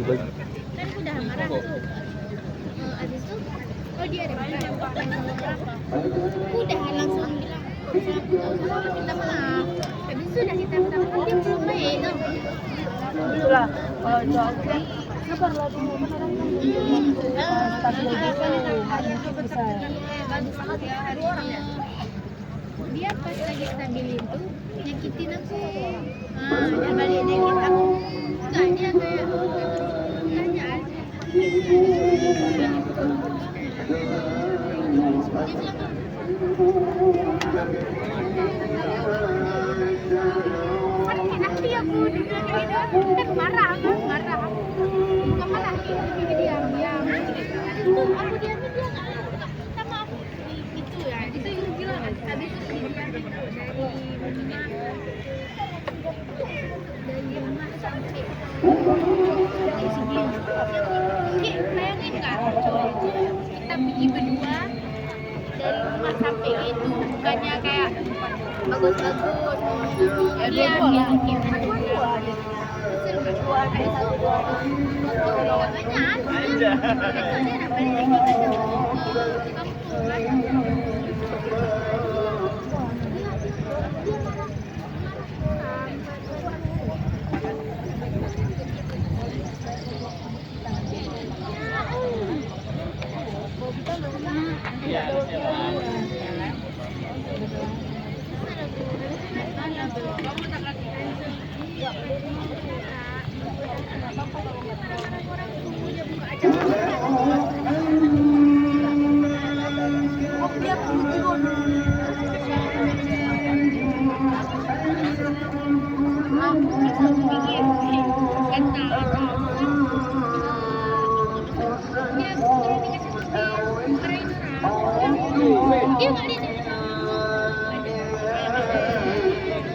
kan aku udah marah tuh. Abis itu oh dia ada marah aku udah langsung bilang kalau misalnya aku tahu salah minta maaf. Habis itu udah kita minta maaf dia belum baik tuh. Itulah kalau doa kan sabarlah dulu kan orang stabil gitu mungkin bisa Bagus banget ya hari orang ya. Dia pas lagi stabilin tuh nyakitin aku. Dia balik nyakitin aku. Enggak, dia kayak tanya aja. Dia bilang sakit hati aku, dia bilang kayak gitu. Kan marah kan, marah. Bukan marah, dia diam-diam. Habis itu aku diamin dia nggak minta maaf. Itu ya, itu yang bilang. Habis itu diamin dari rumah sampai dari segi bayangin kan kita pergi berdua dari rumah sampai itu bukannya kayak bagus-bagus ya dia bikin aja dia nak balik lagi ke kampung kan. Dia nggak lihat